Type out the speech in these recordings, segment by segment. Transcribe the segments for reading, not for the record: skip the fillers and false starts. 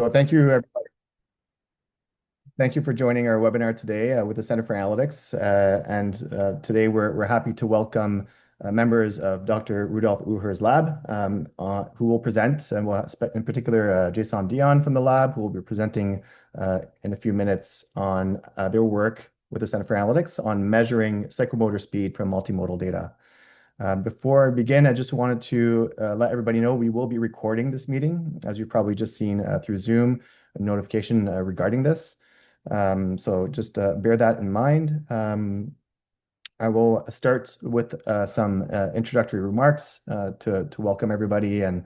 Well, thank you for joining our webinar today with the Center for Analytics. Today we're happy to welcome members of Dr. Rudolf Uher's lab, who will present, and in particular Jason Dion from the lab, who will be presenting in a few minutes on their work with the Center for Analytics on measuring psychomotor speed from multimodal data. Before I begin, I just wanted to let everybody know we will be recording this meeting, as you've probably just seen through Zoom, a notification regarding this. So just bear that in mind. I will start with some introductory remarks to welcome everybody and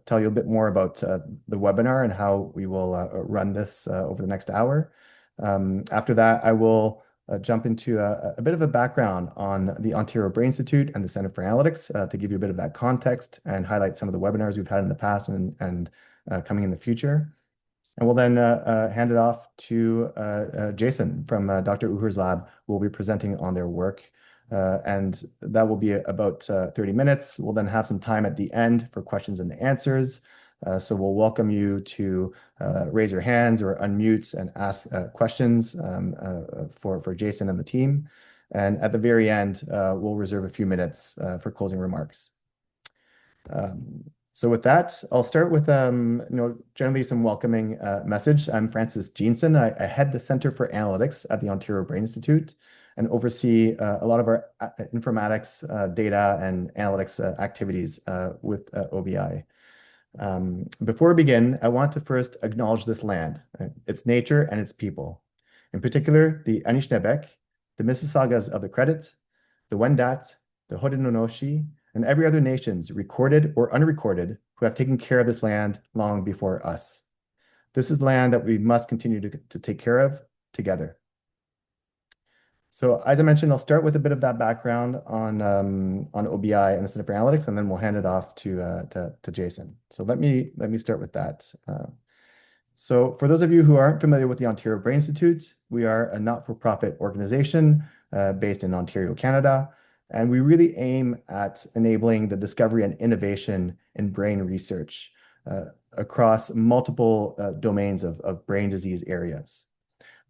tell you a bit more about the webinar and how we will run this over the next hour. After that, I will jump into a bit of a background on the Ontario Brain Institute and the Center for Analytics to give you a bit of that context and highlight some of the webinars we've had in the past and coming in the future. And we'll then hand it off to Jason from Dr. Uher's lab, who will be presenting on their work. And that will be about 30 minutes. We'll then have some time at the end for questions and answers. So we'll welcome you to raise your hands or unmute and ask questions for Jason and the team. And at the very end, we'll reserve a few minutes for closing remarks. So with that, I'll start with generally some welcoming message. I'm Francis Jeanson. I head the Center for Analytics at the Ontario Brain Institute and oversee a lot of our informatics, data, and analytics activities with OBI. Before we begin, I want to first acknowledge this land, its nature, and its people. In particular, the Anishinaabeg, the Mississaugas of the Credit, the Wendat, the Haudenosaunee, and every other nations, recorded or unrecorded, who have taken care of this land long before us. This is land that we must continue to take care of together. So as I mentioned, I'll start with a bit of that background on OBI and the Center for Analytics, and then we'll hand it off to Jason. So let me start with that. So for those of you who aren't familiar with the Ontario Brain Institute, we are a not-for-profit organization based in Ontario, Canada. And we really aim at enabling the discovery and innovation in brain research across multiple domains of brain disease areas.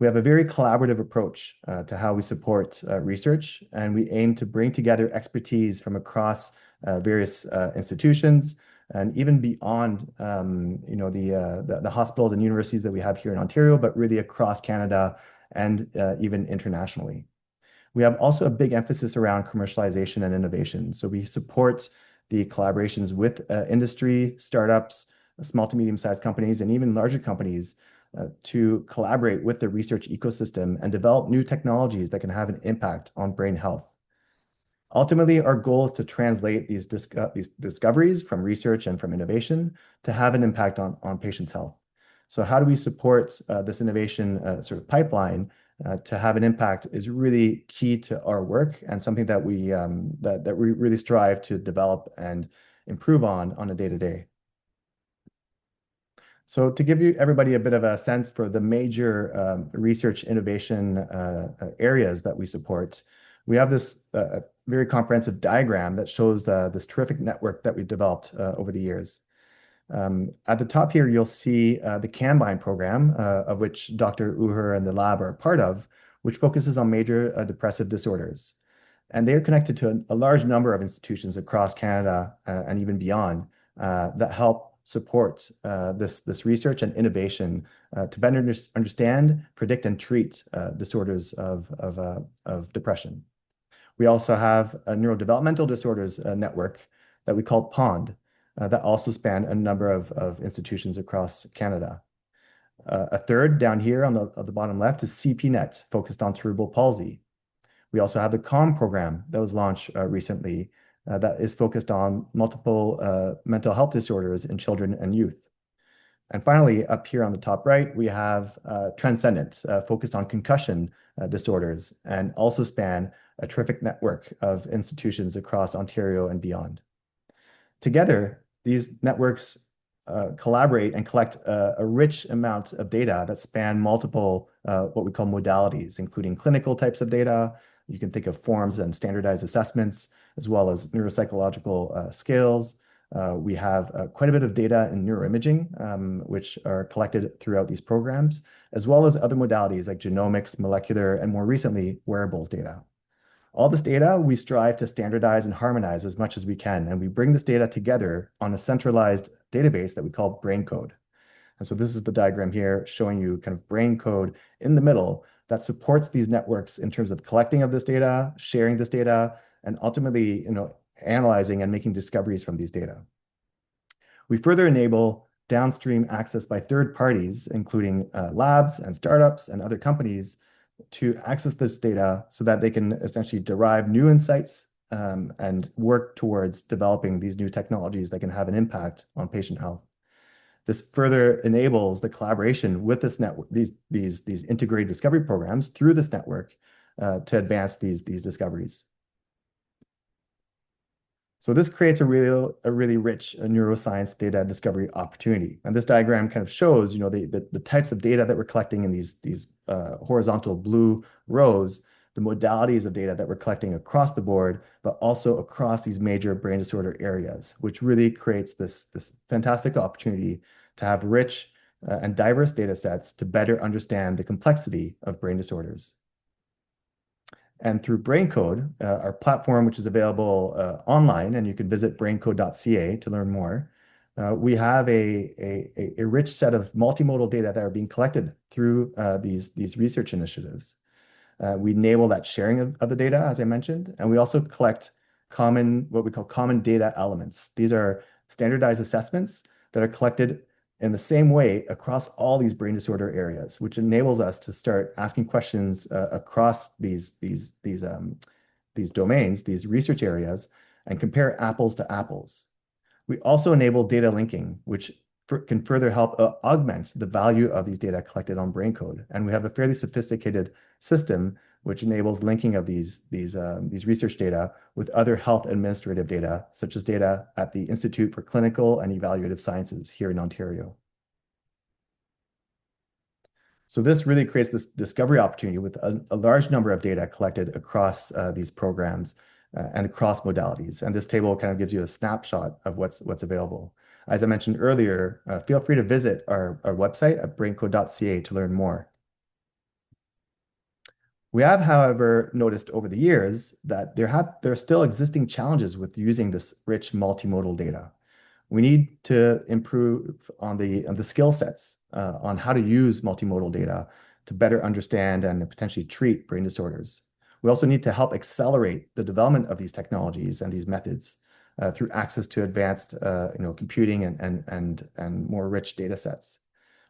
We have a very collaborative approach to how we support research, and we aim to bring together expertise from across various institutions and even beyond the hospitals and universities that we have here in Ontario, but really across Canada and even internationally. We have also a big emphasis around commercialization and innovation. So we support the collaborations with industry, startups, small to medium-sized companies, and even larger companies to collaborate with the research ecosystem and develop new technologies that can have an impact on brain health. Ultimately, our goal is to translate these discoveries from research and from innovation to have an impact on patients' health. So how do we support this innovation sort of pipeline to have an impact is really key to our work and something that we really strive to develop and improve on a day-to-day. So to give everybody a bit of a sense for the major research innovation areas that we support, we have this very comprehensive diagram that shows this terrific network that we've developed over the years. At the top here, you'll see the CANBIND program, of which Dr. Uher and the lab are a part of, which focuses on major depressive disorders. And they are connected to a large number of institutions across Canada and even beyond that help support this research and innovation to better understand, predict, and treat disorders of depression. We also have a neurodevelopmental disorders network that we call POND, that also span a number of institutions across Canada. A third down here on the bottom left is CPNet, focused on cerebral palsy. We also have the CALM program that was launched recently that is focused on multiple mental health disorders in children and youth. And finally, up here on the top right, we have Transcendent, focused on concussion disorders, and also span a terrific network of institutions across Ontario and beyond. Together, these networks collaborate and collect a rich amount of data that span multiple what we call modalities, including clinical types of data. You can think of forms and standardized assessments, as well as neuropsychological skills, We have quite a bit of data in neuroimaging, which are collected throughout these programs, as well as other modalities like genomics, molecular, and more recently, wearables data. All this data we strive to standardize and harmonize as much as we can, and we bring this data together on a centralized database that we call brain code. And so this is the diagram here showing you kind of brain code in the middle that supports these networks in terms of collecting of this data, sharing this data, and ultimately, analyzing and making discoveries from these data. We further enable downstream access by third parties, including labs and startups and other companies, to access this data so that they can essentially derive new insights and work towards developing these new technologies that can have an impact on patient health. This further enables the collaboration with this network, these integrated discovery programs through this network to advance these discoveries. So this creates a really rich neuroscience data discovery opportunity. And this diagram kind of shows, the types of data that we're collecting in these horizontal blue rows, the modalities of data that we're collecting across the board, but also across these major brain disorder areas, which really creates this fantastic opportunity to have rich and diverse data sets to better understand the complexity of brain disorders. And through BrainCode, our platform, which is available online, and you can visit braincode.ca to learn more, we have a rich set of multimodal data that are being collected through these research initiatives. We enable that sharing of the data, as I mentioned, and we also collect what we call common data elements. These are standardized assessments that are collected in the same way across all these brain disorder areas, which enables us to start asking questions across these domains, these research areas, and compare apples to apples. We also enable data linking, which can further help augment the value of these data collected on BrainCode. And we have a fairly sophisticated system which enables linking of these research data with other health administrative data, such as data at the Institute for Clinical and Evaluative Sciences here in Ontario. So this really creates this discovery opportunity with a large number of data collected across these programs and across modalities. And this table kind of gives you a snapshot of what's available. As I mentioned earlier, feel free to visit our website at braincode.ca to learn more. We have, however, noticed over the years that there are still existing challenges with using this rich multimodal data. We need to improve on the skill sets on how to use multimodal data to better understand and potentially treat brain disorders. We also need to help accelerate the development of these technologies and these methods through access to advanced computing and more rich data sets.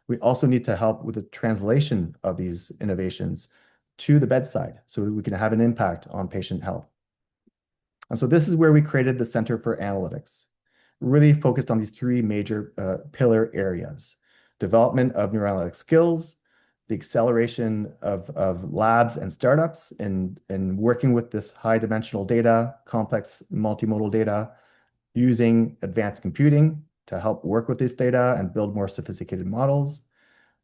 We also need to help with the translation of these innovations to the bedside so that we can have an impact on patient health. And so this is where we created the Center for Analytics, really focused on these three major pillar areas: development of neuroanalytic skills, the acceleration of labs and startups in working with this high dimensional data, complex multimodal data, using advanced computing to help work with this data and build more sophisticated models,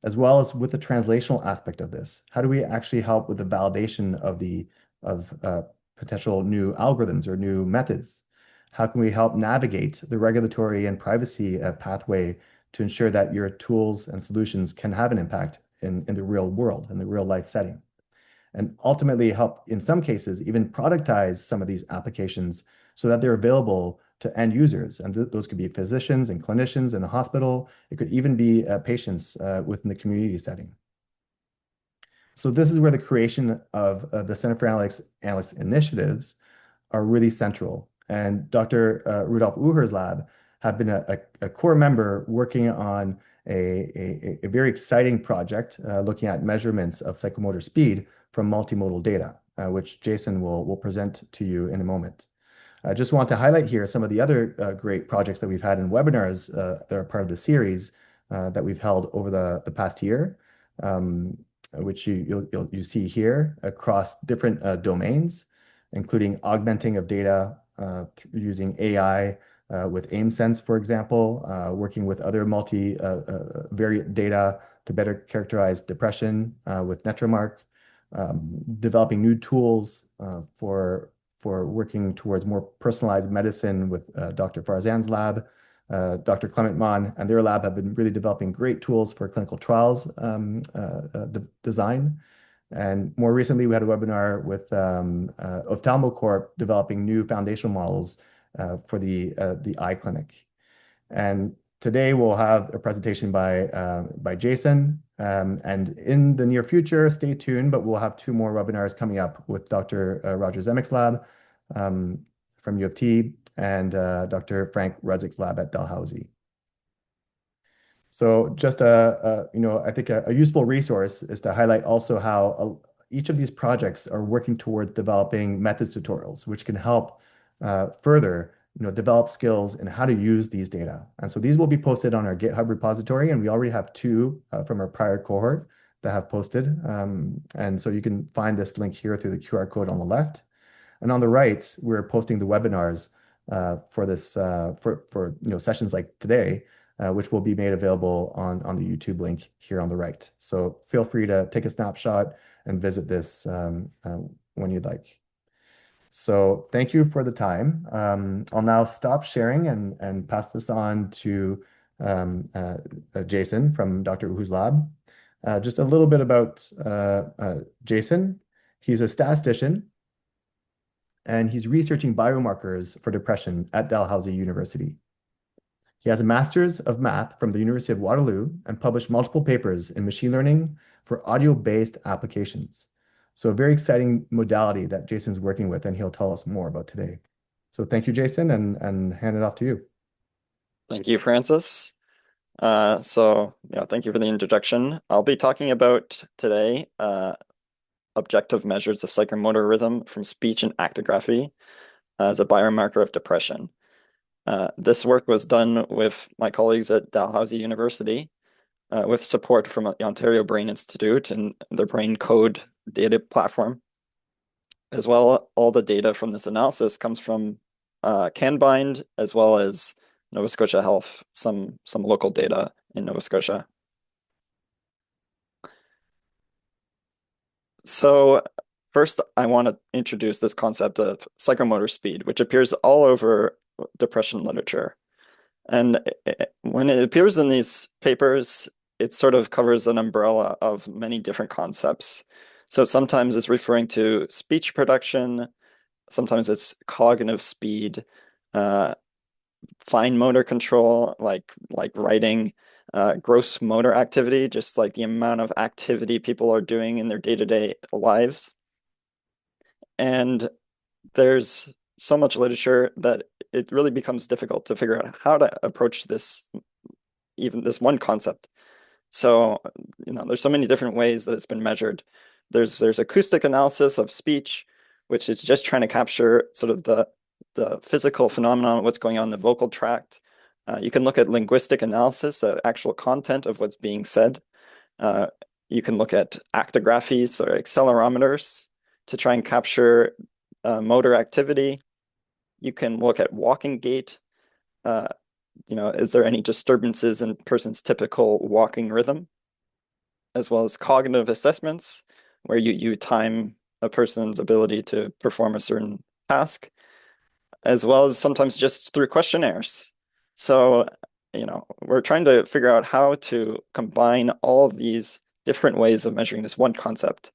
as well as with the translational aspect of this. How do we actually help with the validation of potential new algorithms or new methods? How can we help navigate the regulatory and privacy pathway to ensure that your tools and solutions can have an impact in the real world, in the real life setting? And ultimately help, in some cases, even productize some of these applications so that they're available to end users. And those could be physicians and clinicians in a hospital. It could even be patients within the community setting. So this is where the creation of the Center for Analytics initiatives are really central. And Dr. Rudolf Uher's lab have been a core member working on a very exciting project looking at measurements of psychomotor speed from multimodal data, which Jason will present to you in a moment. I just want to highlight here some of the other great projects that we've had in webinars that are part of the series that we've held over the past year, which you see here across different domains, including augmenting of data using AI with AimSense, for example, working with other multivariate data to better characterize depression with Netramark, developing new tools for for working towards more personalized medicine with Dr. Farzan's lab. Dr. Clement Mon and their lab have been really developing great tools for clinical trials design. And more recently, we had a webinar with Ophthalmocorp developing new foundational models for the eye clinic. And today we'll have a presentation by Jason. And in the near future, stay tuned, but we'll have two more webinars coming up with Dr. Roger Zemek's lab from U of T and Dr. Frank Rudzik's lab at Dalhousie. So just I think a useful resource is to highlight also how each of these projects are working towards developing methods tutorials, which can help further develop skills in how to use these data. And so these will be posted on our GitHub repository, and we already have two from our prior cohort that have posted. And so you can find this link here through the QR code on the left. And on the right, we're posting the webinars for this for sessions like today, which will be made available on the YouTube link here on the right. So feel free to take a snapshot and visit this when you'd like. So thank you for the time. I'll now stop sharing and pass this on to Jason from Dr. Uher's lab. Just a little bit about Jason. He's a statistician, and he's researching biomarkers for depression at Dalhousie University. He has a master's of math from the University of Waterloo and published multiple papers in machine learning for audio-based applications. So a very exciting modality that Jason's working with, and he'll tell us more about today. So thank you, Jason, and hand it off to you. Thank you, Francis. Thank you for the introduction. I'll be talking about today objective measures of psychomotor rhythm from speech and actigraphy as a biomarker of depression. This work was done with my colleagues at Dalhousie University with support from the Ontario Brain Institute and their Brain Code data platform. As well, all the data from this analysis comes from CanBind, as well as Nova Scotia Health, some local data in Nova Scotia. So first, I want to introduce this concept of psychomotor speed, which appears all over depression literature. And when it appears in these papers, it sort of covers an umbrella of many different concepts. So sometimes it's referring to speech production, sometimes it's cognitive speed, fine motor control, like writing, gross motor activity, just like the amount of activity people are doing in their day-to-day lives. And there's so much literature that it really becomes difficult to figure out how to approach this, even this one concept. So, there's so many different ways that it's been measured. There's acoustic analysis of speech, which is just trying to capture sort of the physical phenomenon, what's going on in the vocal tract. You can look at linguistic analysis, the actual content of what's being said. You can look at actigraphies or accelerometers to try and capture motor activity. You can look at walking gait. Is there any disturbances in person's typical walking rhythm? As well as cognitive assessments, where you time a person's ability to perform a certain task, as well as sometimes just through questionnaires. So, we're trying to figure out how to combine all of these different ways of measuring this one concept.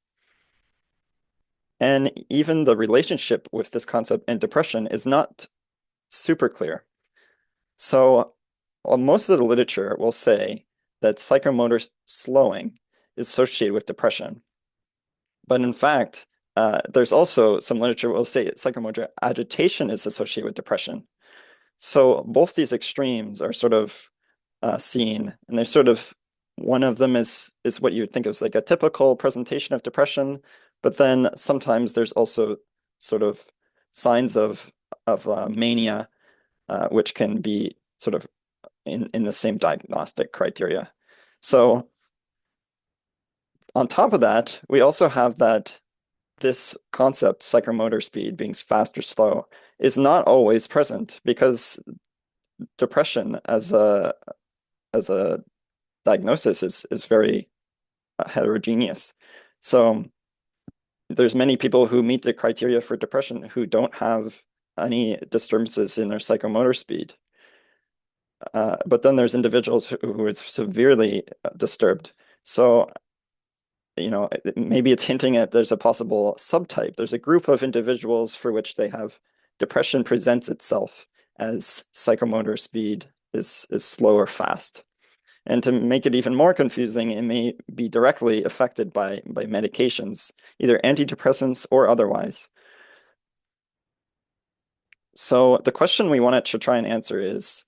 And even the relationship with this concept and depression is not super clear. So most of the literature will say that psychomotor slowing is associated with depression. But in fact, there's also some literature that will say that psychomotor agitation is associated with depression. So both these extremes are sort of seen, and there's sort of, one of them is what you would think of as like a typical presentation of depression, but then sometimes there's also sort of signs of mania, which can be sort of in the same diagnostic criteria. So on top of that, we also have that this concept, psychomotor speed being fast or slow, is not always present, because depression as a diagnosis is very heterogeneous. So there's many people who meet the criteria for depression who don't have any disturbances in their psychomotor speed. But then there's individuals who is severely disturbed. So, maybe it's hinting at there's a possible subtype. There's a group of individuals for which they have depression presents itself as psychomotor speed is slow or fast. And to make it even more confusing, it may be directly affected by medications, either antidepressants or otherwise. So the question we wanted to try and answer is,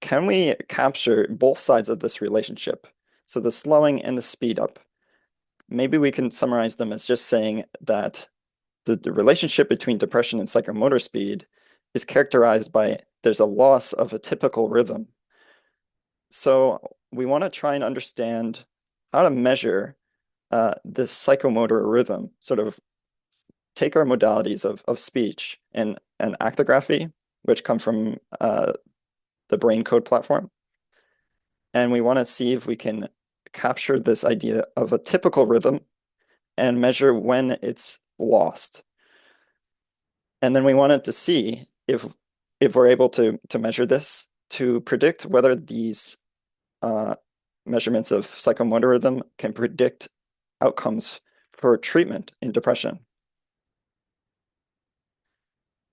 can we capture both sides of this relationship? So the slowing and the speed up. Maybe we can summarize them as just saying that the relationship between depression and psychomotor speed is characterized by there's a loss of a typical rhythm. So we want to try and understand how to measure this psychomotor rhythm, sort of take our modalities of speech and actigraphy, which come from the brain code platform. And we want to see if we can capture this idea of a typical rhythm and measure when it's lost. And then we wanted to see if we're able to measure this to predict whether these measurements of psychomotor rhythm can predict outcomes for treatment in depression.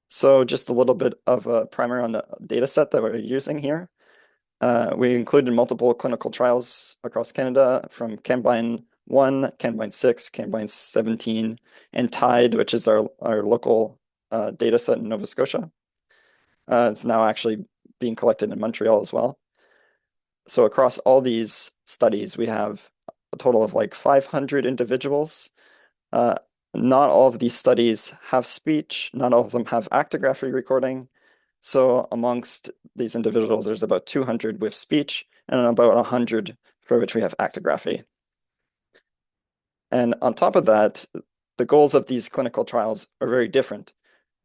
So just a little bit of a primer on the data set that we're using here. We included multiple clinical trials across Canada from Cambine 1, Cambine 6, Cambine 17, and TIDE, which is our local data set in Nova Scotia. It's now actually being collected in Montreal as well. So across all these studies, we have a total of like 500 individuals. Not all of these studies have speech. Not all of them have actigraphy recording. So amongst these individuals, there's about 200 with speech and about 100 for which we have actigraphy. And on top of that, the goals of these clinical trials are very different.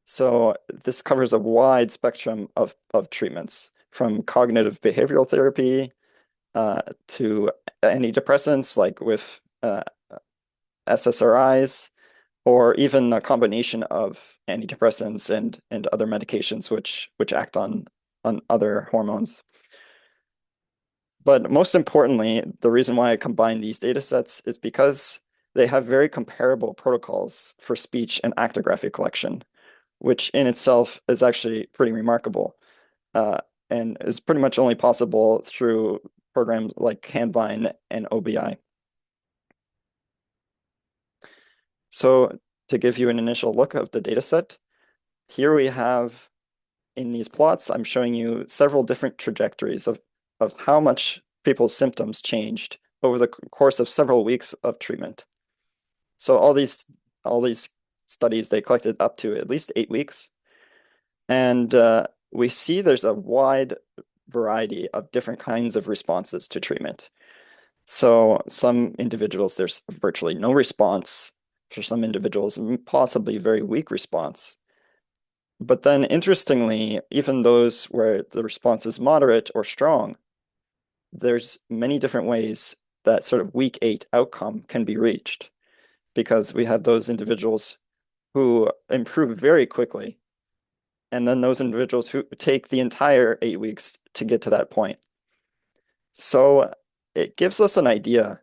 So this covers a wide spectrum of treatments, from cognitive behavioral therapy to antidepressants like with SSRIs, or even a combination of antidepressants and other medications which act on other hormones. But most importantly, the reason why I combine these data sets is because they have very comparable protocols for speech and actigraphy collection, which in itself is actually pretty remarkable, and is pretty much only possible through programs like Cambine and OBI. So to give you an initial look of the data set, here we have in these plots, I'm showing you several different trajectories of how much people's symptoms changed over the course of several weeks of treatment. So all these studies, they collected up to at least 8 weeks. And we see there's a wide variety of different kinds of responses to treatment. So some individuals, there's virtually no response. For some individuals, possibly very weak response. But then interestingly, even those where the response is moderate or strong, there's many different ways that sort of week 8 outcome can be reached, because we have those individuals who improve very quickly, and then those individuals who take the entire 8 weeks to get to that point. So it gives us an idea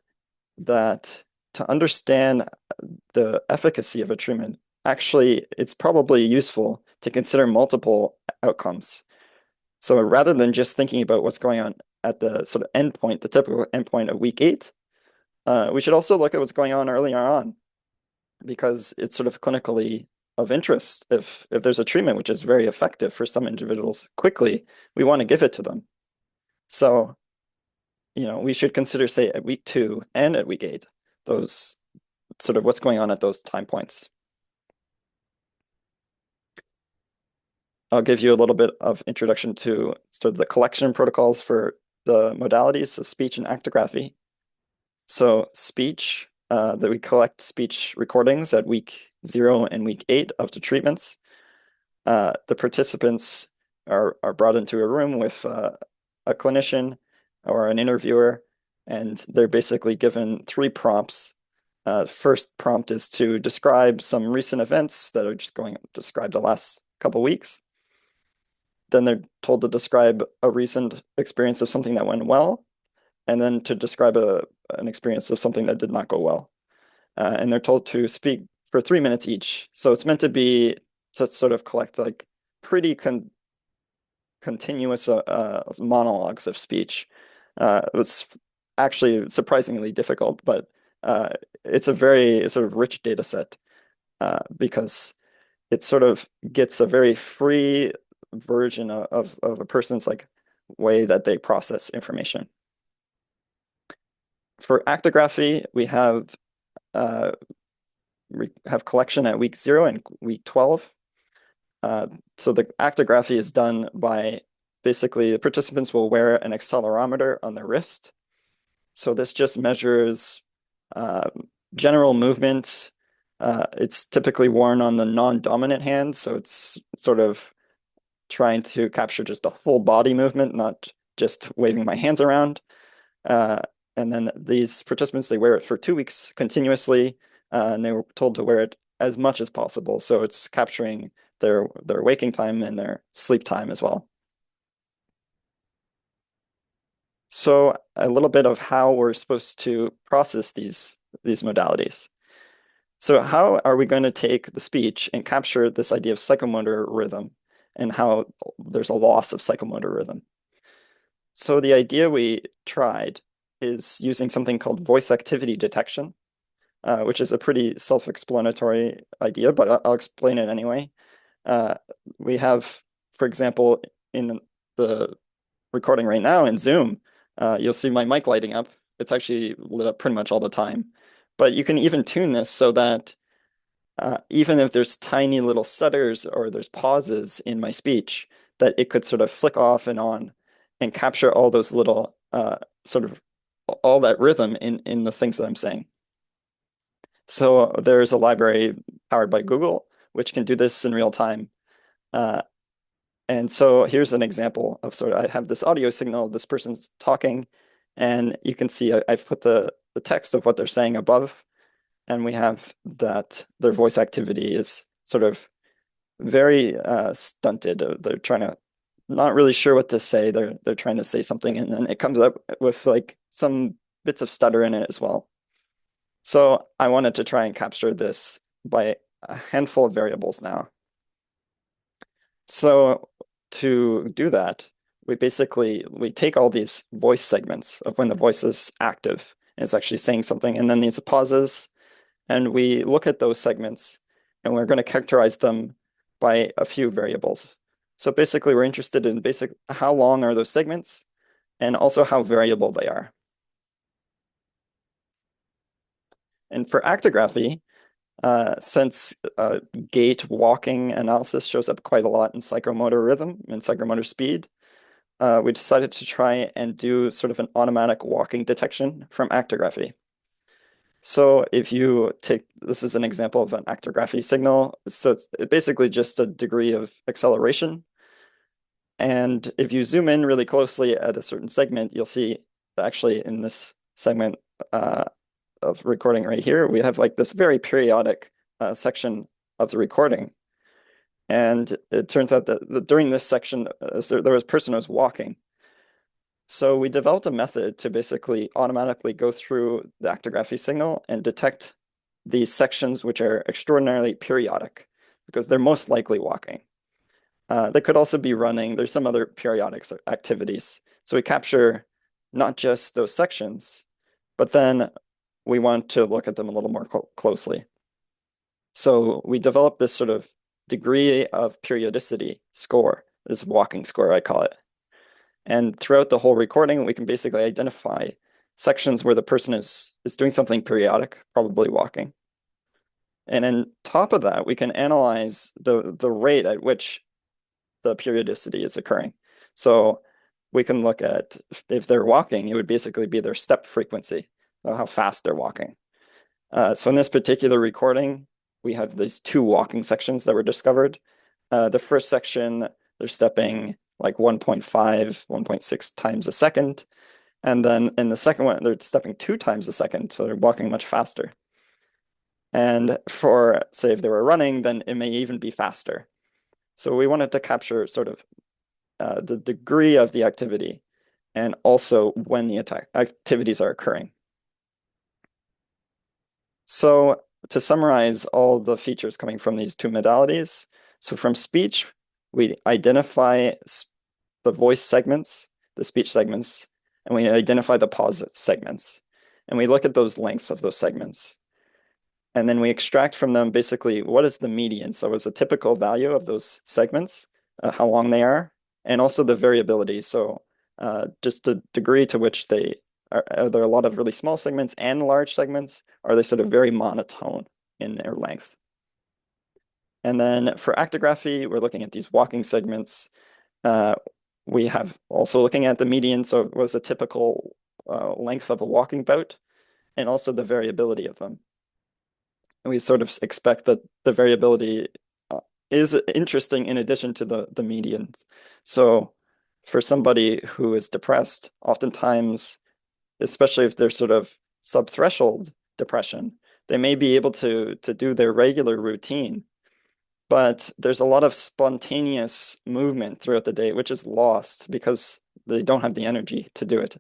that to understand the efficacy of a treatment, actually, it's probably useful to consider multiple outcomes. So rather than just thinking about what's going on at the sort of endpoint, the typical endpoint of week 8, we should also look at what's going on earlier on, because it's sort of clinically of interest. If there's a treatment which is very effective for some individuals quickly, we want to give it to them. So, we should consider, say, at week 2 and at week 8, those sort of what's going on at those time points. I'll give you a little bit of introduction to sort of the collection protocols for the modalities of speech and actigraphy. So speech, that we collect speech recordings at week 0 and week 8 of the treatments. The participants are brought into a room with a clinician or an interviewer, and they're basically given 3 prompts First prompt is to describe some recent events that are just going to describe the last couple weeks. Then they're told to describe a recent experience of something that went well, and then to describe an experience of something that did not go well. And they're told to speak for 3 minutes each. So it's meant to be to sort of collect like pretty continuous monologues of speech. It was actually surprisingly difficult, but it's a very sort of rich data set because it sort of gets a very free version of a person's like way that they process information. For actigraphy, uh, we have collection at week 0 and week 12. So the actigraphy is done by basically the participants will wear an accelerometer on their wrist. So this just measures general movement. It's typically worn on the non-dominant hand, so it's sort of trying to capture just the full body movement, not just waving my hands around. And then these participants, they wear it for 2 weeks continuously, and they were told to wear it as much as possible. So it's capturing their waking time and their sleep time as well. So a little bit of how we're supposed to process these modalities. So how are we going to take the speech and capture this idea of psychomotor rhythm and how there's a loss of psychomotor rhythm? So the idea we tried is using something called voice activity detection, which is a pretty self-explanatory idea, but I'll explain it anyway. We have, for example, in the recording right now in Zoom, you'll see my mic lighting up. It's actually lit up pretty much all the time. But you can even tune this so that even if there's tiny little stutters or there's pauses in my speech, that it could sort of flick off and on and capture all those little sort of all that rhythm in the things that I'm saying. So there's a library powered by Google, which can do this in real time. And so here's an example of sort of, I have this audio signal, this person's talking, and you can see I've put the text of what they're saying above, and we have that their voice activity is sort of very stunted. They're trying to, not really sure what to say. They're trying to say something, and then it comes up with like some bits of stutter in it as well. So I wanted to try and capture this by a handful of variables now. So to do that, we take all these voice segments of when the voice is active and it's actually saying something, and then these pauses, and we look at those segments and we're going to characterize them by a few variables. So basically we're interested in how long are those segments and also how variable they are. And for actigraphy, since gait walking analysis shows up quite a lot in psychomotor rhythm and psychomotor speed, we decided to try and do sort of an automatic walking detection from actigraphy. So if you take, this is an example of an actigraphy signal. So it's basically just a degree of acceleration. And if you zoom in really closely at a certain segment, you'll see actually in this segment of recording right here, we have like this very periodic section of the recording. And it turns out that during this section, there was a person who was walking. So we developed a method to basically automatically go through the actigraphy signal and detect these sections which are extraordinarily periodic because they're most likely walking. They could also be running. There's some other periodic activities. So we capture not just those sections, but then we want to look at them a little more closely. So we developed this sort of degree of periodicity score, this walking score, I call it. And throughout the whole recording, we can basically identify sections where the person is doing something periodic, probably walking. And on top of that, we can analyze the rate at which the periodicity is occurring. So we can look at if they're walking, it would basically be their step frequency, how fast they're walking. So in this particular recording, we have these 2 walking sections that were discovered. The first section, they're stepping like 1.5, 1.6 times a second. And then in the second one, they're stepping 2 times a second, so they're walking much faster. And for, say, if they were running, then it may even be faster. So we wanted to capture sort of the degree of the activity and also when the activities are occurring. So to summarize all the features coming from these two modalities, so from speech, we identify the voice segments, the speech segments, and we identify the pause segments. And we look at those lengths of those segments. And then we extract from them basically what is the median. So what's the typical value of those segments, how long they are, and also the variability. So just the degree to which are there a lot of really small segments and large segments? Are they sort of very monotone in their length? And then for actigraphy, we're looking at these walking segments. We have also looking at the median, so what's the typical length of a walking bout, and also the variability of them. And we sort of expect that the variability is interesting in addition to the medians. So for somebody who is depressed, oftentimes, especially if they're sort of subthreshold depression, they may be able to do their regular routine, but there's a lot of spontaneous movement throughout the day, which is lost because they don't have the energy to do it.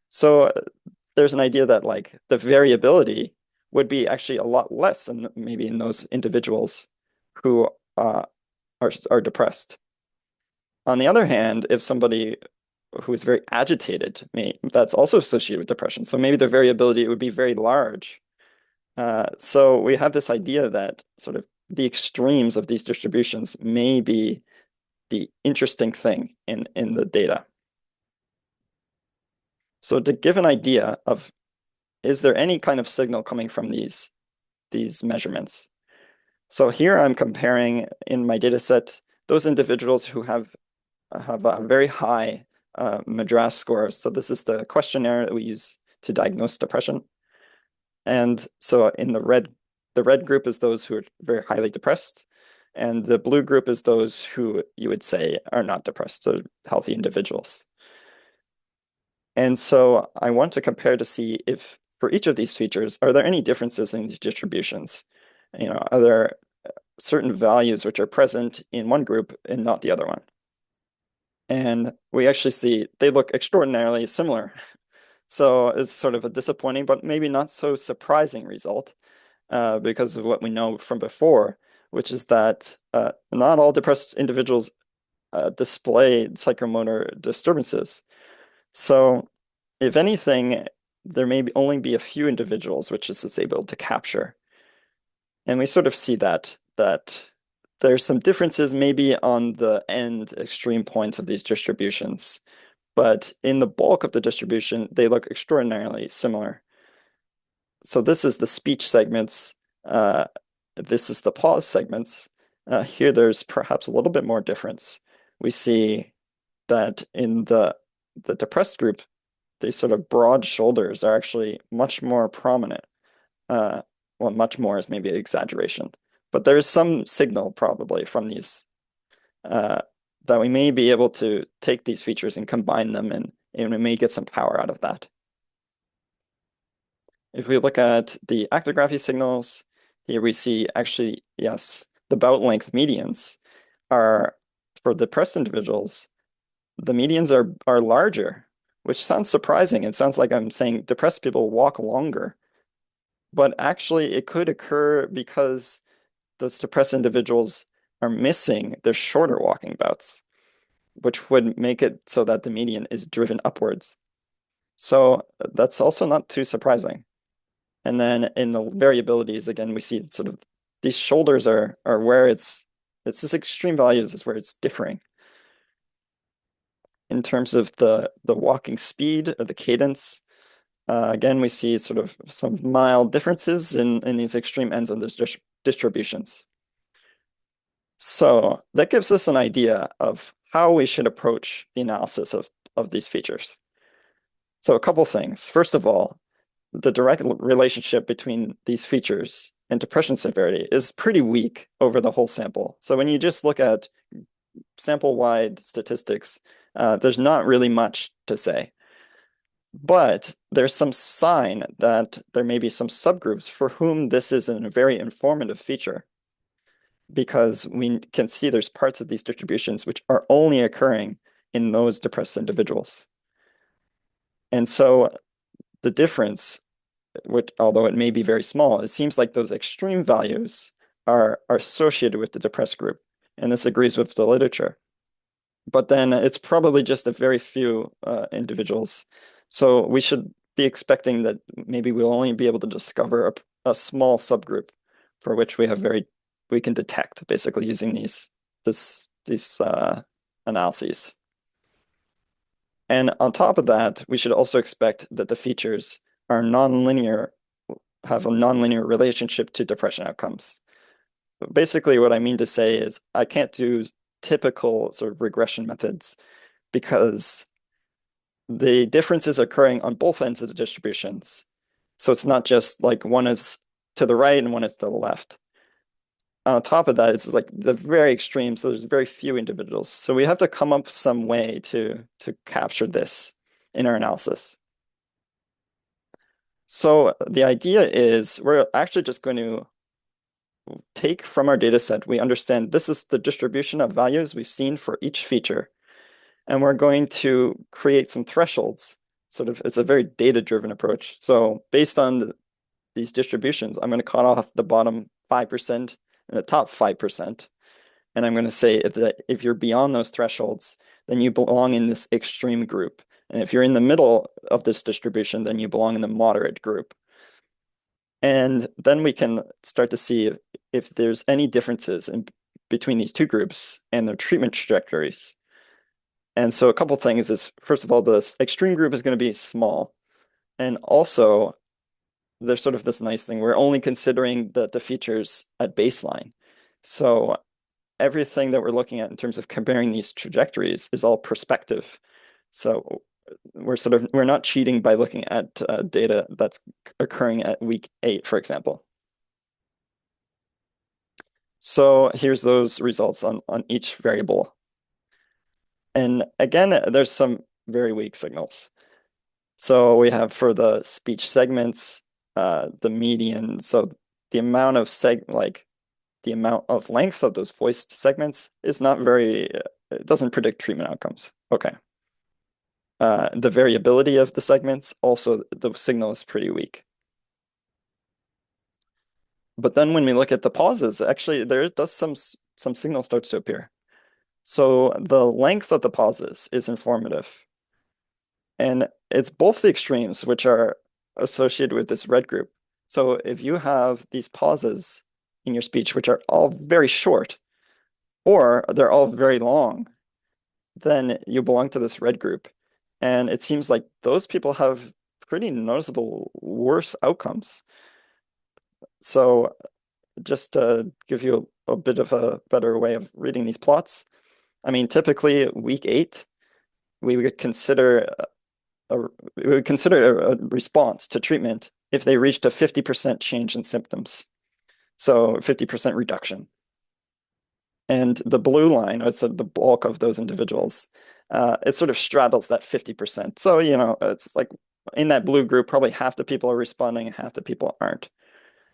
So there's an idea that like the variability would be actually a lot less than maybe in those individuals who are depressed. On the other hand, if somebody who is very agitated, that's also associated with depression. So maybe the variability would be very large. So we have this idea that sort of the extremes of these distributions may be the interesting thing in the data. So to give an idea of, is there any kind of signal coming from these measurements? So here I'm comparing in my data set those individuals who have a very high Madras score. So this is the questionnaire that we use to diagnose depression. And so in the red group is those who are very highly depressed, and the blue group is those who you would say are not depressed, so healthy individuals. And so I want to compare to see if for each of these features, are there any differences in these distributions? Are there certain values which are present in one group and not the other one? And we actually see they look extraordinarily similar. So it's sort of a disappointing, but maybe not so surprising result because of what we know from before, which is that not all depressed individuals display psychomotor disturbances. So if anything, there may only be a few individuals which this is able to capture. And we sort of see that there's some differences maybe on the end extreme points of these distributions, but in the bulk of the distribution, they look extraordinarily similar. So this is the speech segments. This is the pause segments. Here there's perhaps a little bit more difference. We see that in the depressed group, these sort of broad shoulders are actually much more prominent. Well, much more is maybe an exaggeration, but there is some signal probably from these that we may be able to take these features and combine them, and we may get some power out of that. If we look at the actography signals, here we see actually, yes, the bout length medians are, for depressed individuals, the medians are larger, which sounds surprising. It sounds like I'm saying depressed people walk longer. But actually, it could occur because those depressed individuals are missing their shorter walking bouts, which would make it so that the median is driven upwards. So that's also not too surprising. And then in the variabilities, again, we see sort of these shoulders are where it's this extreme values is where it's differing. In terms of the walking speed or the cadence, again, we see sort of some mild differences in these extreme ends of those distributions. So that gives us an idea of how we should approach the analysis of these features. So a couple things. First of all, the direct relationship between these features and depression severity is pretty weak over the whole sample. So when you just look at sample-wide statistics, there's not really much to say. But there's some sign that there may be some subgroups for whom this is a very informative feature, because we can see there's parts of these distributions which are only occurring in those depressed individuals. And so the difference, which, although it may be very small, it seems like those extreme values are associated with the depressed group. And this agrees with the literature. But then it's probably just a very few individuals. So we should be expecting that maybe we'll only be able to discover a small subgroup for which we can detect basically using these analyses. And on top of that, we should also expect that the features are nonlinear, have a nonlinear relationship to depression outcomes. Basically, what I mean to say is I can't do typical sort of regression methods because the difference is occurring on both ends of the distributions. So it's not just like one is to the right and one is to the left. On top of that, it's like the very extreme, so there's very few individuals. So we have to come up with some way to capture this in our analysis. So the idea is we're actually just going to take from our data set, we understand this is the distribution of values we've seen for each feature. And we're going to create some thresholds. Sort of, it's a very data-driven approach. So based on these distributions, I'm going to cut off the bottom 5% and the top 5%. And I'm going to say if you're beyond those thresholds, then you belong in this extreme group. And if you're in the middle of this distribution, then you belong in the moderate group. And then we can start to see if there's any differences between these two groups and their treatment trajectories. And so a couple things is, first of all, this extreme group is going to be small. And also, there's sort of this nice thing. We're only considering the features at baseline. So everything that we're looking at in terms of comparing these trajectories is all prospective. So we're not cheating by looking at data that's occurring at week 8, for example. So here's those results on each variable. And again, there's some very weak signals. So we have for the speech segments, the median, so the amount of the amount of length of those voiced segments is not very, it doesn't predict treatment outcomes. Okay. The variability of the segments, also the signal is pretty weak. But then when we look at the pauses, actually there does some signal starts to appear. So the length of the pauses is informative. And it's both the extremes, which are associated with this red group. So if you have these pauses in your speech, which are all very short, or they're all very long, then you belong to this red group. And it seems like those people have pretty noticeable worse outcomes. So just to give you a bit of a better way of reading these plots, I mean, typically week 8, we would consider a response to treatment if they reached a 50% change in symptoms. So 50% reduction. And the blue line, it's the bulk of those individuals, it sort of straddles that 50%. So, it's like in that blue group, probably half the people are responding and half the people aren't.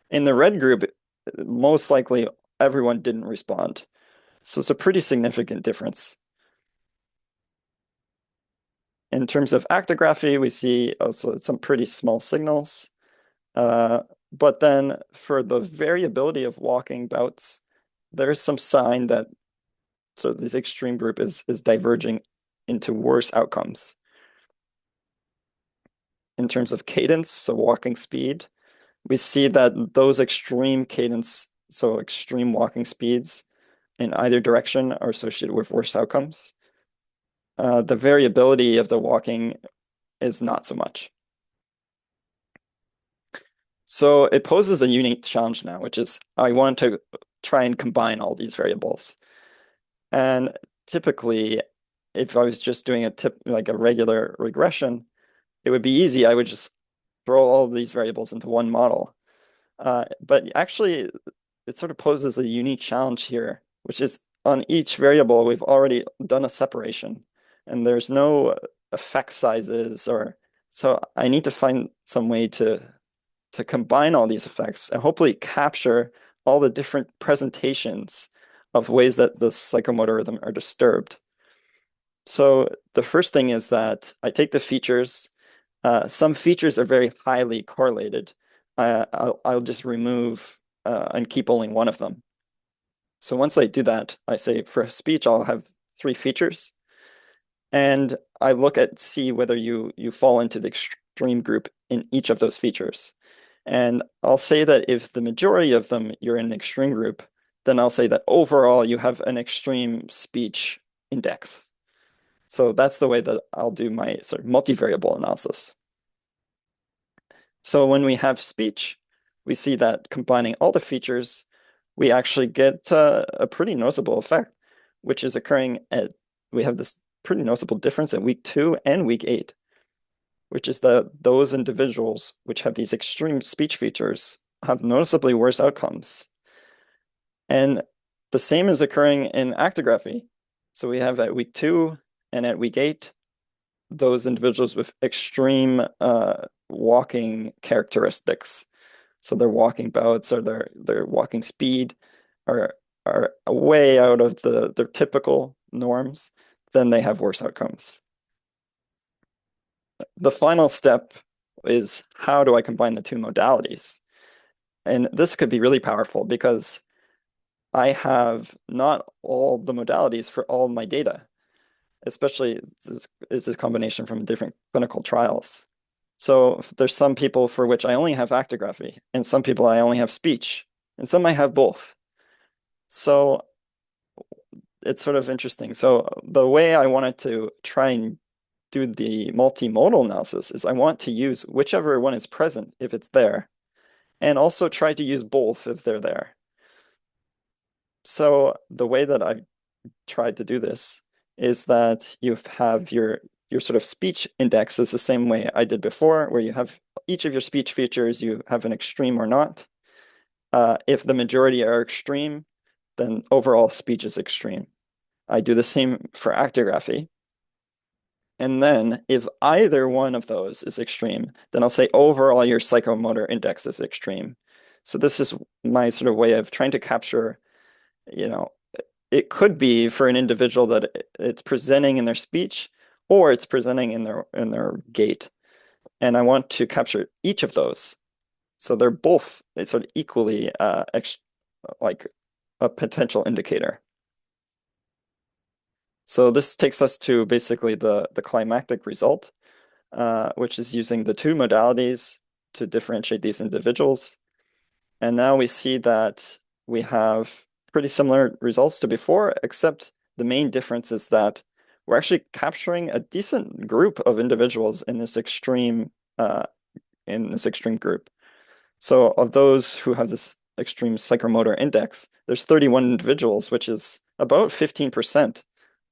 In the red group, most likely everyone didn't respond. So it's a pretty significant difference. In terms of actigraphy, we see also some pretty small signals. But then for the variability of walking bouts, there's some sign that this extreme group is diverging into worse outcomes. In terms of cadence, so walking speed, we see that those extreme cadence, so extreme walking speeds in either direction are associated with worse outcomes. The variability of the walking is not so much. So it poses a unique challenge now, which is I want to try and combine all these variables. And typically, if I was just doing like a regular regression, it would be easy. I would just throw all of these variables into one model. But actually, it sort of poses a unique challenge here, which is on each variable, we've already done a separation, and there's no effect sizes or So I need to find some way to combine all these effects and hopefully capture all the different presentations of ways that the psychomotor rhythm are disturbed. So the first thing is that I take the features. Some features are very highly correlated. I'll just remove and keep only one of them. So once I do that, I say for speech, I'll have 3 features. And I look at see whether you fall into the extreme group in each of those features. And I'll say that if the majority of them you're in an extreme group, then I'll say that overall you have an extreme speech index. So that's the way that I'll do my sort of multivariable analysis. So when we have speech, we see that combining all the features, we actually get a pretty noticeable effect, which is occurring we have this pretty noticeable difference at week 2 and week 8, which is that those individuals which have these extreme speech features have noticeably worse outcomes. And the same is occurring in actigraphy. So we have at week 2 and at week 8, those individuals with extreme walking characteristics. So their walking bouts or their walking speed are way out of their typical norms, then they have worse outcomes. The final step is how do I combine the 2 modalities? And this could be really powerful because I have not all the modalities for all my data, especially this is a combination from different clinical trials. So there's some people for which I only have actigraphy, and some people I only have speech, and some I have both. So it's sort of interesting. So the way I wanted to try and do the multimodal analysis is I want to use whichever one is present if it's there, and also try to use both if they're there. So the way that I tried to do this is that you have your sort of speech index is the same way I did before, where you have each of your speech features, you have an extreme or not. If the majority are extreme, then overall speech is extreme. I do the same for actigraphy. And then if either one of those is extreme, then I'll say overall your psychomotor index is extreme. So this is my sort of way of trying to capture, you know, it could be for an individual that it's presenting in their speech or it's presenting in their gait. And I want to capture each of those. So they're both sort of equally like a potential indicator. So this takes us to basically the climactic result, which is using the 2 modalities to differentiate these individuals. And now we see that we have pretty similar results to before, except the main difference is that we're actually capturing a decent group of individuals in this extreme group. So of those who have this extreme psychomotor index, there's 31 individuals, which is about 15%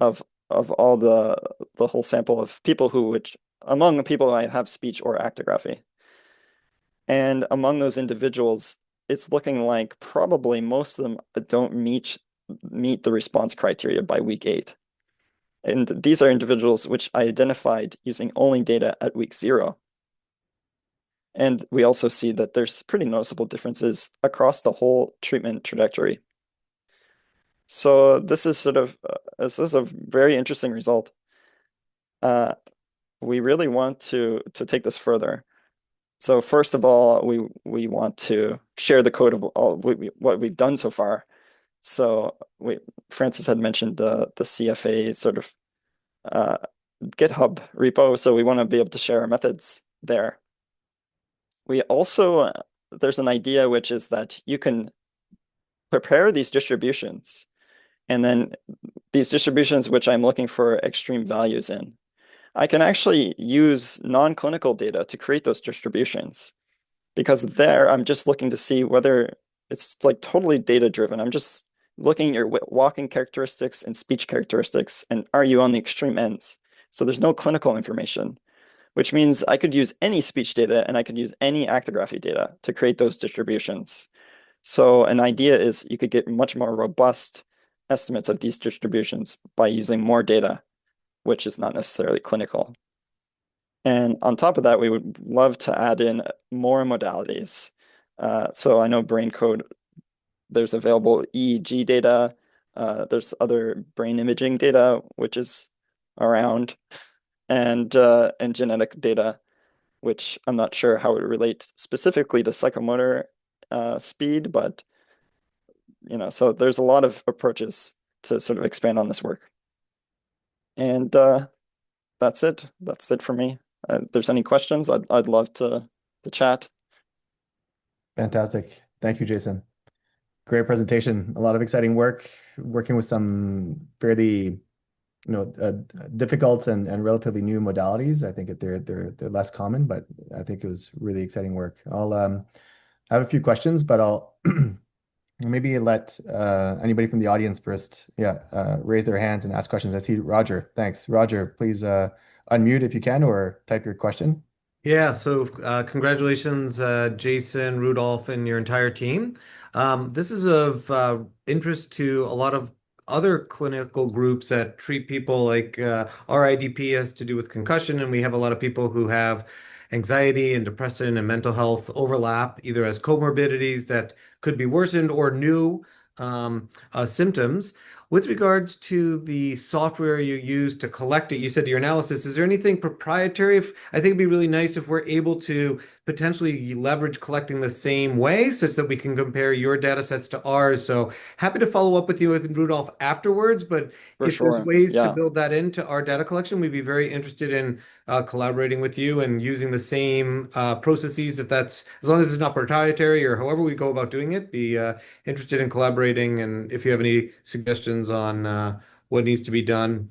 of all the whole sample of people which among the people I have speech or actigraphy. And among those individuals, it's looking like probably most of them don't meet the response criteria by week 8. And these are individuals which I identified using only data at week 0. And we also see that there's pretty noticeable differences across the whole treatment trajectory. So this is sort of this is a very interesting result. We really want to take this further. So first of all, we want to share the code of all what we've done so far. So Francis had mentioned the CFA sort of GitHub repo, so we want to be able to share our methods there. We also there's an idea which is that you can prepare these distributions, and then these distributions which I'm looking for extreme values in. I can actually use non-clinical data to create those distributions because there I'm just looking to see whether it's like totally data driven. I'm just looking at your walking characteristics and speech characteristics and are you on the extreme ends? So there's no clinical information, which means I could use any speech data and I could use any actigraphy data to create those distributions. So an idea is you could get much more robust estimates of these distributions by using more data, which is not necessarily clinical. And on top of that, we would love to add in more modalities. So I know brain code, there's available EEG data, there's other brain imaging data, which is around, and genetic data, which I'm not sure how it relates specifically to psychomotor speed, but so there's a lot of approaches to sort of expand on this work. And that's it. That's it for me. If there's any questions, I'd love to chat. Fantastic. Thank you, Jason. Great presentation. A lot of exciting work, working with some fairly, difficult and relatively new modalities. I think they're less common, but I think it was really exciting work. I'll have a few questions, but I'll maybe let anybody from the audience first, raise their hands and ask questions. I see Roger. Thanks. Roger, please unmute if you can or type your question. Yeah, so congratulations, Jason, Rudolph, and your entire team. This is of interest to a lot of other clinical groups that treat people like our IDP has to do with concussion, and we have a lot of people who have anxiety and depression and mental health overlap, either as comorbidities that could be worsened or new symptoms. With regards to the software you use to collect it, you said your analysis, is there anything proprietary? I think it'd be really nice if we're able to potentially leverage collecting the same way such that we can compare your data sets to ours. So happy to follow up with you with Rudolph afterwards, but For if there's sure. ways to Yeah, build that into our data collection, we'd be very interested in collaborating with you and using the same processes, if that's, as long as it's not proprietary or however we go about doing it, be interested in collaborating. And if you have any suggestions on what needs to be done.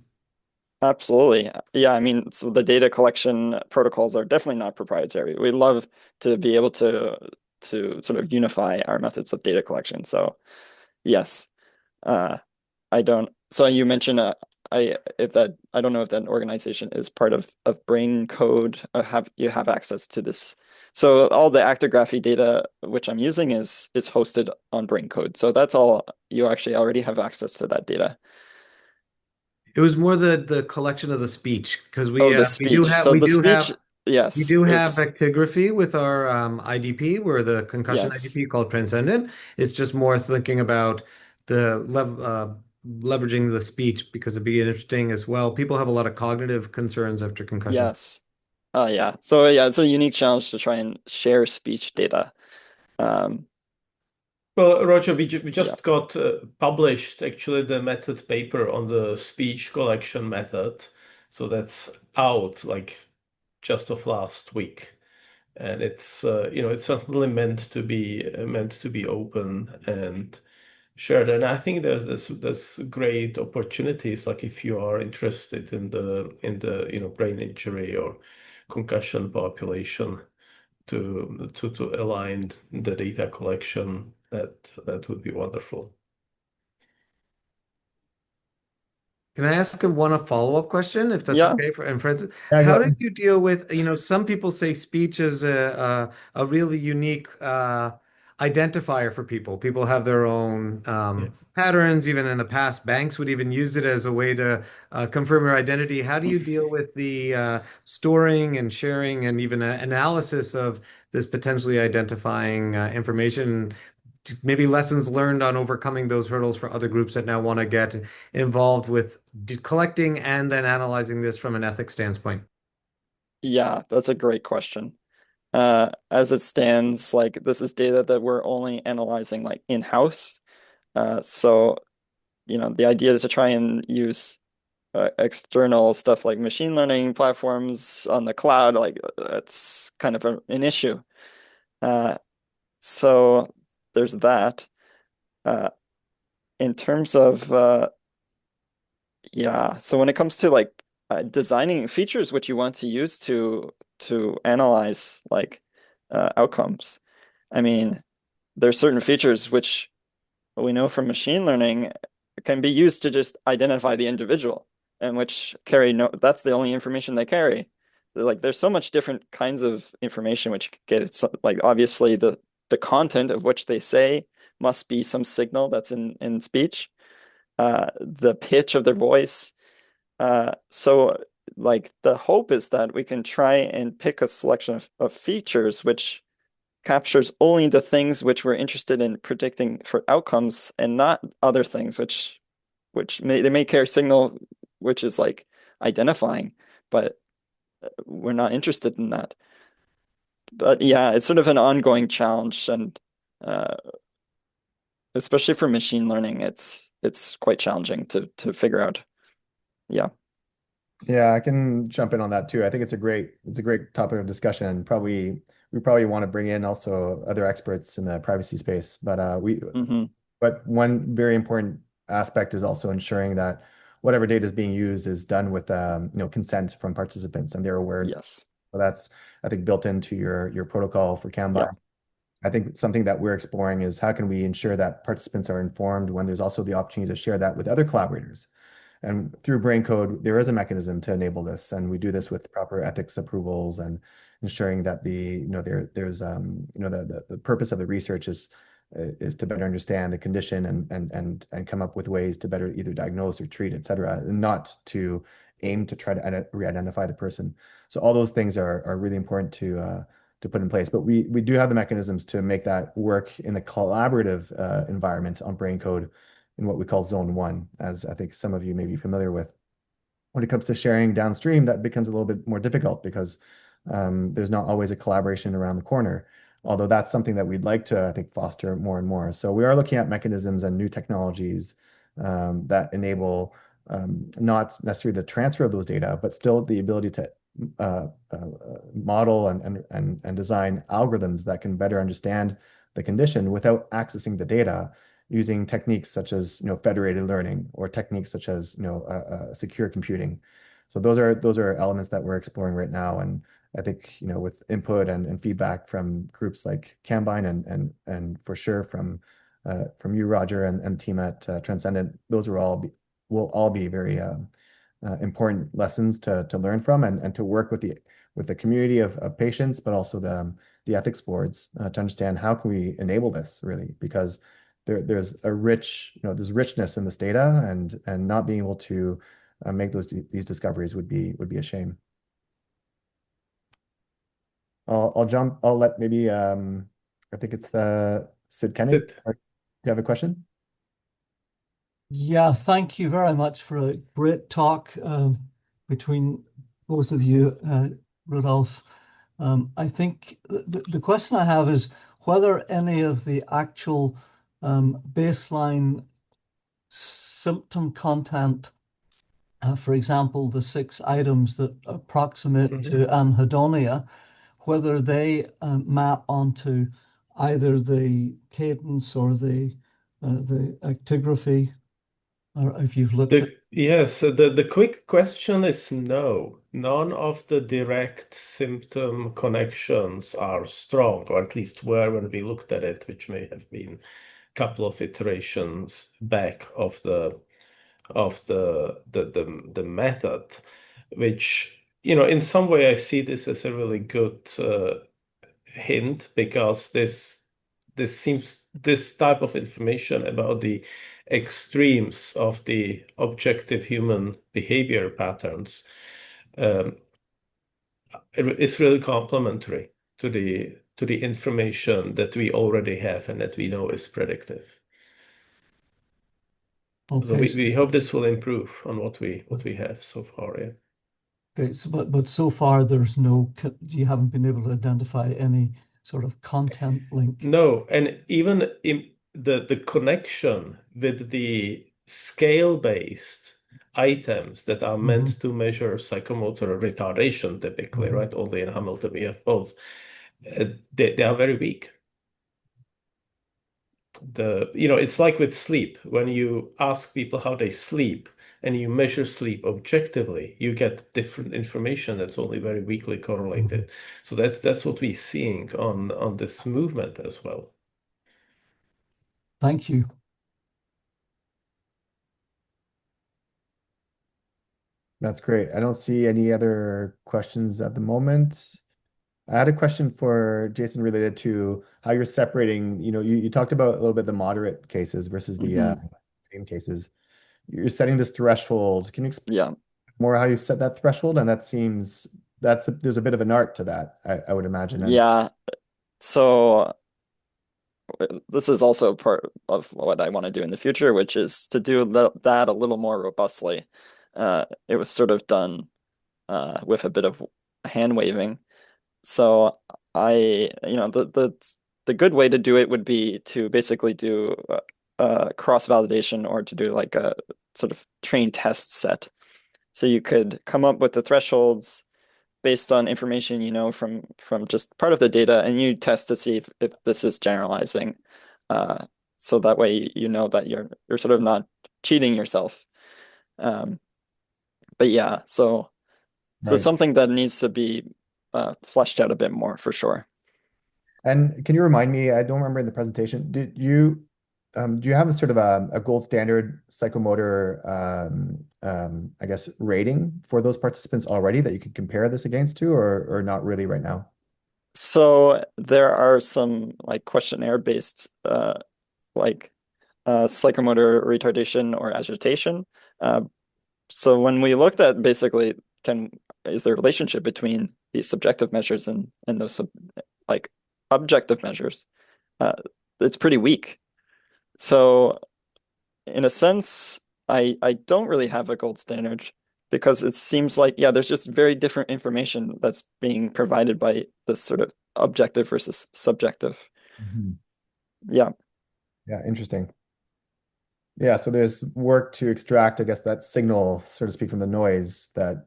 absolutely. Yeah, I mean, so the data collection protocols are definitely not proprietary. We'd love to be able to sort of unify our methods of data collection. So yes. Uh, I don't. So you mentioned I don't know if that organization is part of Brain Code. Have you have access to this? So all the actography data which I'm using is hosted on Brain Code. So that's all. You actually already have access to that data. It was more the collection of the speech because Oh, we the we do speech. have So we the do speech, have we yes, do have is actigraphy with our IDP. We're the concussion yes. IDP called Transcendent. It's just more thinking about the leveraging the speech because it'd be interesting as well. People have a lot of cognitive concerns after concussion. Yes. Yeah. So yeah, it's a unique challenge to try and share speech data. Um, Well, Roger, we yeah. just got published actually the method paper on the speech collection method. So that's out like just of last week. And it's it's certainly meant to be open and shared. And I think there's great opportunities like if you are interested in the brain injury or concussion population to align the data collection, that would be wonderful. Can I ask him one a follow-up question, if that's Yeah. okay for and Francis? Yeah, go How did ahead. you deal with, some people say speech is a really unique identifier for people. People have their own Yeah. patterns. Even in the past, banks would even use it as a way to confirm your identity. How do you deal with the storing and sharing and even analysis of this potentially identifying information? Maybe lessons learned on overcoming those hurdles for other groups that now want to get involved with collecting and then analyzing this from an ethics standpoint. Yeah, that's a great question. As it stands, like this is data that we're only analyzing like in-house. So, the idea is to try and use external stuff like machine learning platforms on the cloud, like that's kind of an issue. Uh, so there's that. Uh, in terms of yeah, so when it comes to like designing features which you want to use to analyze like outcomes, I mean, there are certain features which we know from machine learning can be used to just identify the individual and which carry no, that's the only information they carry. Like there's so much different kinds of information which get it like obviously the content of which they say must be some signal that's in speech, the pitch of their voice. So like the hope is that we can try and pick a selection of features which captures only the things which we're interested in predicting for outcomes and not other things which they may carry signal which is like identifying, but we're not interested in that. But yeah, it's sort of an ongoing challenge, and uh, especially for machine learning, it's quite challenging to figure out. Yeah. Yeah, I can jump in on that too. I think it's a great topic of discussion, and we probably want to bring in also other experts in the privacy space. Hmm. But one very important aspect is also ensuring that whatever data is being used is done with consent from participants and they're aware. Yes. So that's, I think, built into your protocol for Yeah. Kanban. I think something that we're exploring is how can we ensure that participants are informed when there's also the opportunity to share that with other collaborators. And through brain code, there is a mechanism to enable this, and we do this with proper ethics approvals and ensuring that the purpose of the research is to better understand the condition and come up with ways to better either diagnose or treat, et cetera, and not to aim to try to re-identify the person. So all those things are really important to put in place. But we do have the mechanisms to make that work in a collaborative environment on brain code in what we call zone one, as I think some of you may be familiar with. When it comes to sharing downstream, that becomes a little bit more difficult because there's not always a collaboration around the corner, although that's something that we'd like to, I think, foster more and more. So we are looking at mechanisms and new technologies that enable not necessarily the transfer of those data, but still the ability to model and design algorithms that can better understand the condition without accessing the data using techniques such as federated learning or techniques such as secure computing. So those are elements that we're exploring right now, and I think with input and feedback from groups like Kanban and for sure from you, Roger, and team at Transcendent, those will all be very important lessons to learn from and to work with the community of patients, but also the ethics boards to understand how can we enable this really, because there's there's richness in this data, and not being able to make these discoveries would be a shame. I'll let maybe I think it's Sid Kennedy. Sid. Do you have a question? Yeah, thank you very much for a great talk between both of you, Rudolf. I think the question I have is whether any of the actual baseline symptom content, for example, the 6 items that approximate to anhedonia, whether they map onto either the cadence or the actigraphy, or if you've looked at. Yes, the quick question is no. None of the direct symptom connections are strong, or at least were when we looked at it, which may have been a couple of iterations back of the method, which, in some way I see this as a really good hint, because this type of information about the extremes of the objective human behavior patterns is really complementary to the information that we already have and that we know is predictive. So Okay, we hope this will improve on what we have so far. Yeah. okay, so, but so far you haven't been able to identify any sort of content link. No, and even in the connection with the scale-based items that are meant to measure psychomotor retardation, typically, right? Only in Hamilton we have both. They are very weak. It's like with sleep. When you ask people how they sleep and you measure sleep objectively, you get different information that's only very weakly correlated. So that's what we're seeing on this movement as well. Thank you. That's great. I don't see any other questions at the moment. I had a question for Jason related to how you're separating, you talked about a little bit the moderate cases versus the extreme cases. You're setting this threshold. Can you explain Yeah. more how you set that threshold? And that seems there's a bit of an art to that, I would imagine. And Yeah. So this is also part of what I want to do in the future, which is to do that a little more robustly. It was sort of done with a bit of hand waving. So the good way to do it would be to basically do cross validation, or to do like a sort of trained test set. So you could come up with the thresholds based on information you know from just part of the data, and you test to see if this is generalizing. Uh, so that way you know that you're sort of not cheating yourself. Um, but yeah, so right. something that needs to be fleshed out a bit more for sure. And can you remind me, I don't remember in the presentation, do you have a sort of a gold standard psychomotor, I guess, rating for those participants already that you could compare this against to, or not really right now? So there are some like questionnaire based like psychomotor retardation or agitation. Uh, so when we looked at basically is there a relationship between these subjective measures and those like objective measures, uh, it's pretty weak. So in a sense, I don't really have a gold standard, because it seems like, yeah, there's just very different information that's being provided by this sort of objective versus subjective. Mhm. Yeah. Yeah, interesting. Yeah, so there's work to extract, I guess, that signal, so to speak, from the noise that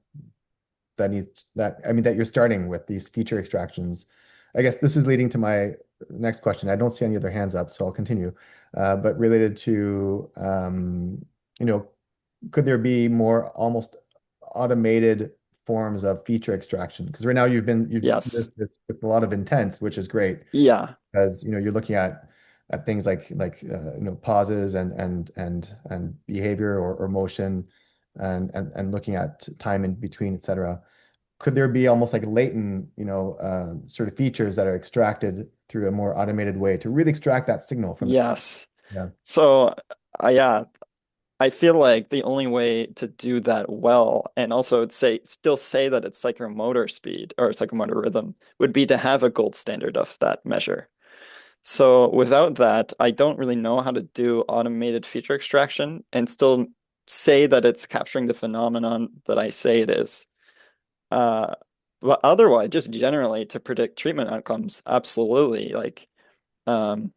you're starting with these feature extractions. I guess this is leading to my next question. I don't see any other hands up, so I'll continue. But related to, you know, could there be more almost automated forms of feature extraction? Because right now you've Yes. with a lot of intent, which is great, Yeah. because you're looking at things like pauses and behavior or motion, and looking at time in between, etc. Could there be almost like latent sort of features that are extracted through a more automated way to really extract that signal from the Yes. yeah. So, yeah, I feel like the only way to do that well, and also still say that it's psychomotor speed or psychomotor rhythm, would be to have a gold standard of that measure. So without that, I don't really know how to do automated feature extraction and still say that it's capturing the phenomenon that I say it is. Uh, but otherwise, just generally to predict treatment outcomes, absolutely. Like, um,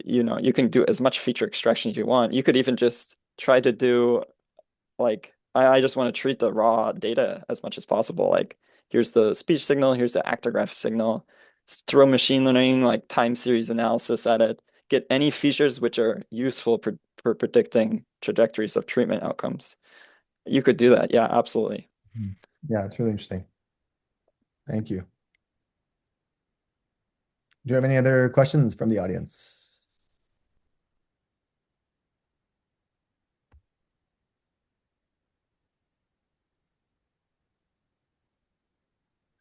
you can do as much feature extraction as you want. You could even just try to do like, I just want to treat the raw data as much as possible. Like, here's the speech signal, here's the actograph signal. Throw machine learning, like time series analysis at it. Get any features which are useful for predicting trajectories of treatment outcomes. You could do that. Yeah, absolutely. Mhm. Yeah, it's really interesting. Thank you. Do you have any other questions from the audience?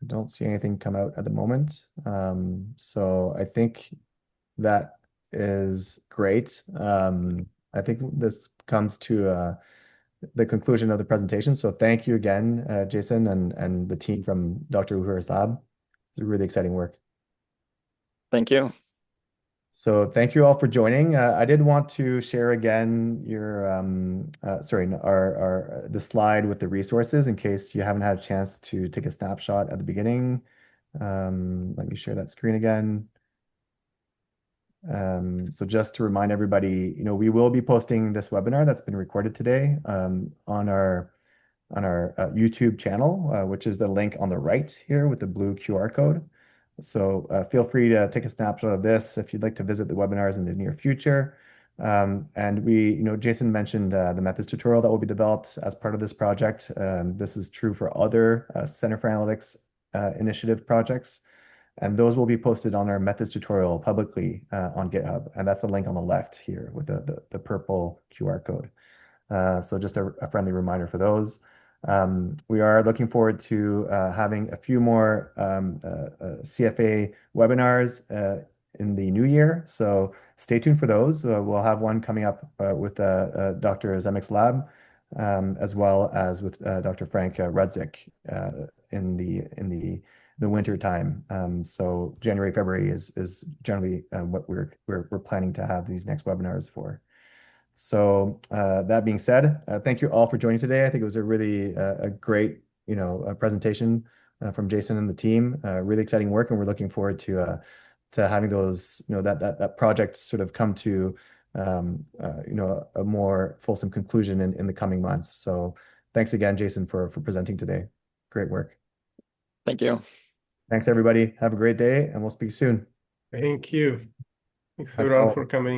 I don't see anything come out at the moment. So I think that is great. I think this comes to the conclusion of the presentation. So thank you again, Jason, and the team from Dr. Uher's lab. It's really exciting work. Thank you. So thank you all for joining. I did want to share again the slide with the resources in case you haven't had a chance to take a snapshot at the beginning. Let me share that screen again. So just to remind everybody, we will be posting this webinar that's been recorded today on our YouTube channel, which is the link on the right here with the blue QR code. So feel free to take a snapshot of this if you'd like to visit the webinars in the near future. And Jason mentioned the methods tutorial that will be developed as part of this project. This is true for other Center for Analytics initiative projects. And those will be posted on our methods tutorial publicly on GitHub. And that's the link on the left here with the purple QR code. So just a friendly reminder for those. We are looking forward to having a few more CFA webinars in the new year. So stay tuned for those. We'll have one coming up with Dr. Zemek's lab as well as with Dr. Frank Rudzik in the winter time. So January, February is generally what we're planning to have these next webinars for. So that being said, thank you all for joining today. I think it was a really a great presentation from Jason and the team. Really exciting work, and we're looking forward to having those that project sort of come to a more fulsome conclusion in the coming months. So thanks again, Jason, for presenting today. Great work. Thank you. Thanks, everybody. Have a great day, and we'll speak soon. Thank you. Thanks, Bye, Rudolf, Paul. for coming.